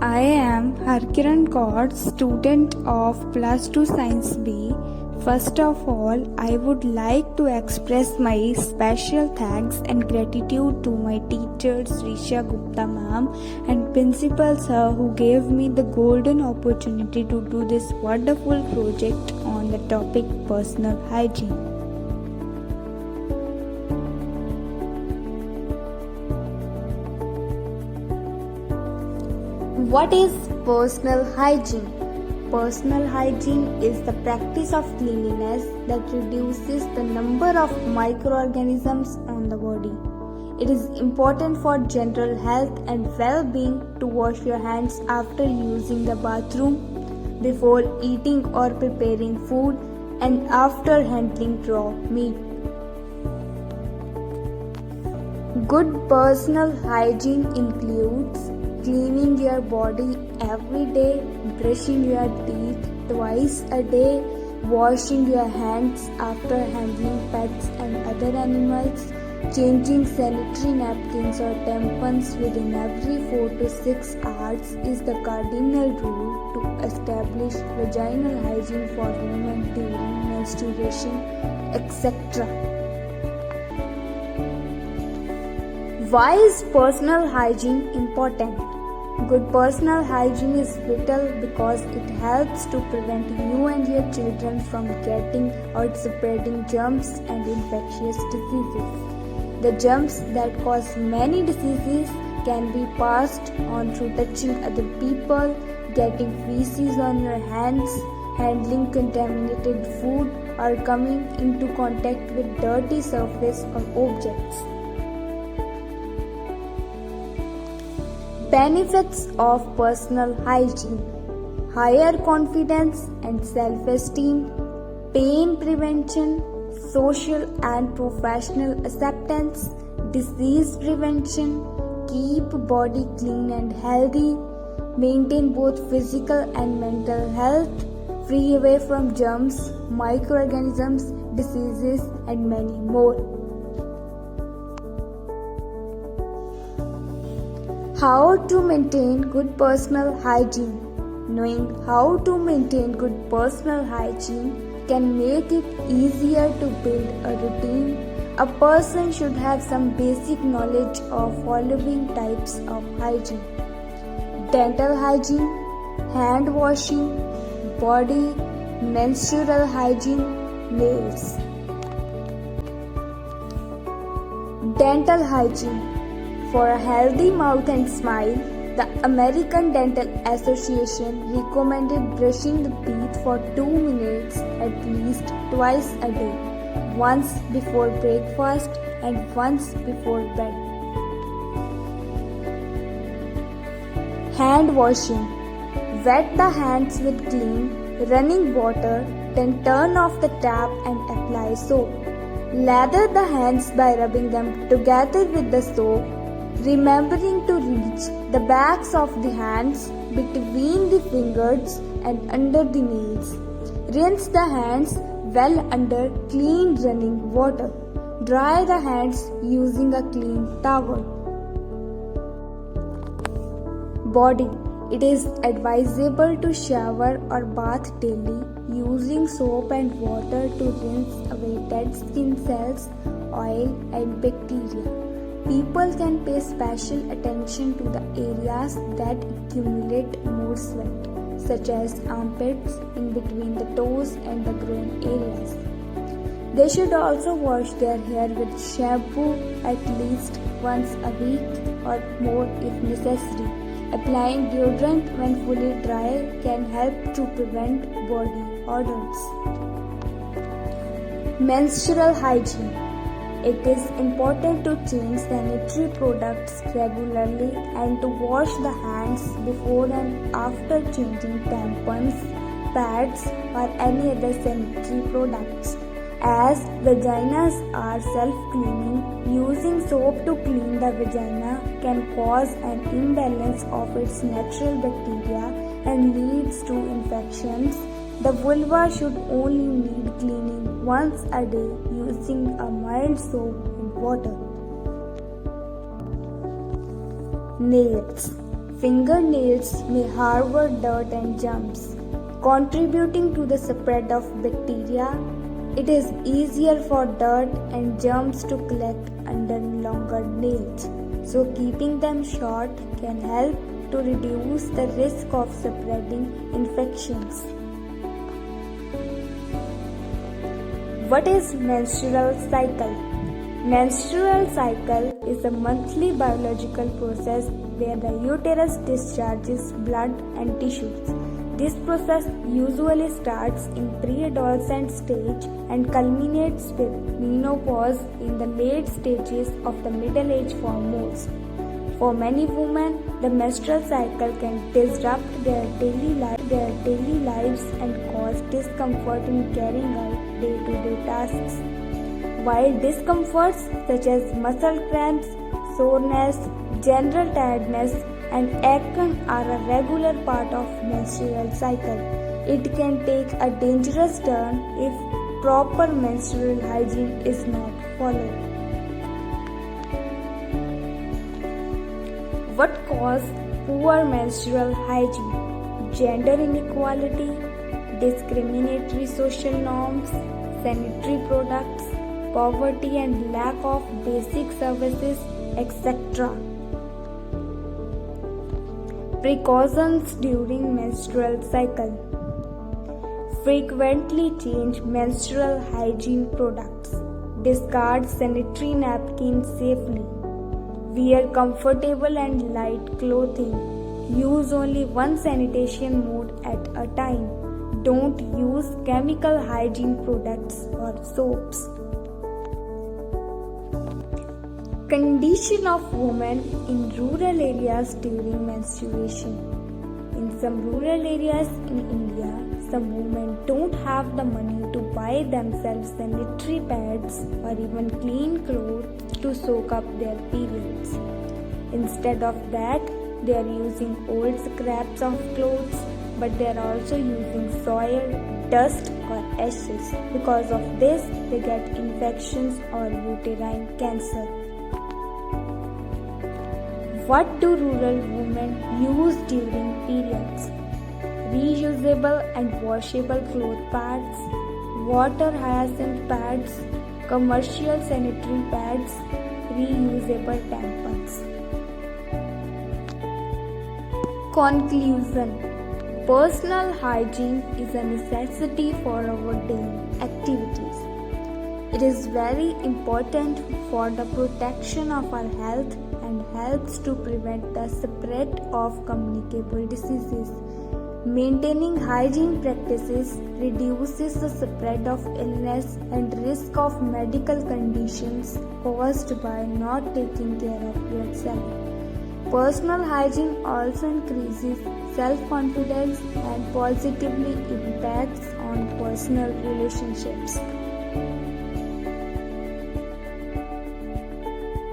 I am Harkiran Kaur, student of Plus 2 Science B. First of all, I would like to express my special thanks and gratitude to my teachers Risha Gupta ma'am and principal sir who gave me the golden opportunity to do this wonderful project on the topic personal hygiene. What is personal hygiene? Personal hygiene is the practice of cleanliness that reduces the number of microorganisms on the body. It is important for general health and well-being to wash your hands after using the bathroom, before eating or preparing food, and after handling raw meat. Good personal hygiene includes cleaning your body every day, brushing your teeth twice a day, washing your hands after handling pets and other animals, changing sanitary napkins or tampons within every 4 to 6 hours is the cardinal rule to establish vaginal hygiene for women during menstruation, etc. Why is personal hygiene important? Good personal hygiene is vital because it helps to prevent you and your children from getting or spreading germs and infectious diseases. The germs that cause many diseases can be passed on through touching other people, getting feces on your hands, handling contaminated food, or coming into contact with dirty surface or objects. Benefits of personal hygiene: higher confidence and self-esteem, pain prevention, social and professional acceptance, disease prevention, keep body clean and healthy, maintain both physical and mental health, free away from germs, microorganisms, diseases, and many more. How to maintain good personal hygiene? Knowing how to maintain good personal hygiene can make it easier to build a routine. A person should have some basic knowledge of following types of hygiene: dental hygiene, hand washing, body, menstrual hygiene, nails. Dental hygiene. For a healthy mouth and smile, the American Dental Association recommended brushing the teeth for 2 minutes at least twice a day, once before breakfast and once before bed. Hand washing. Wet the hands with clean, running water, then turn off the tap and apply soap. Lather the hands by rubbing them together with the soap, remembering to reach the backs of the hands between the fingers and under the nails. Rinse the hands well under clean running water. Dry the hands using a clean towel. Body. It is advisable to shower or bath daily using soap and water to rinse away dead skin cells, oil, and bacteria. People can pay special attention to the areas that accumulate more sweat, such as armpits, in between the toes and the groin areas. They should also wash their hair with shampoo at least once a week or more if necessary. Applying deodorant when fully dry can help to prevent body odors. Menstrual hygiene. It is important to change sanitary products regularly and to wash the hands before and after changing tampons, pads, or any other sanitary products. As vaginas are self-cleaning, using soap to clean the vagina can cause an imbalance of its natural bacteria and leads to infections. The vulva should only need cleaning once a day using a mild soap and water. Nails. Fingernails may harbor dirt and germs, contributing to the spread of bacteria. It is easier for dirt and germs to collect under longer nails, so keeping them short can help to reduce the risk of spreading infections. What is menstrual cycle? Menstrual cycle is a monthly biological process where the uterus discharges blood and tissues. This process usually starts in pre-adolescent stage and culminates with menopause in the late stages of the middle age for most. For many women, the menstrual cycle can disrupt their daily lives and cause discomfort in carrying out day-to-day tasks. While discomforts such as muscle cramps, soreness, general tiredness, and acne are a regular part of menstrual cycle, it can take a dangerous turn if proper menstrual hygiene is not followed. What causes poor menstrual hygiene? Gender inequality, discriminatory social norms, sanitary products, poverty and lack of basic services, etc. Precautions during menstrual cycle. Frequently change menstrual hygiene products. Discard sanitary napkins safely. Wear comfortable and light clothing. Use only one sanitation mode at a time. Don't use chemical hygiene products or soaps. Condition of women in rural areas during menstruation. In some rural areas in India, some women don't have the money to buy themselves sanitary pads or even clean clothes to soak up their periods. Instead of that, they are using old scraps of clothes, but they are also using soil, dust or ashes. Because of this, they get infections or uterine cancer. What do rural women use during periods? Reusable and washable cloth pads, water hyacinth pads, commercial sanitary pads, reusable tampons. Conclusion. Personal hygiene is a necessity for our daily activities. It is very important for the protection of our health and helps to prevent the spread of communicable diseases. Maintaining hygiene practices reduces the spread of illness and risk of medical conditions caused by not taking care of yourself. Personal hygiene also increases self-confidence and positively impacts on personal relationships.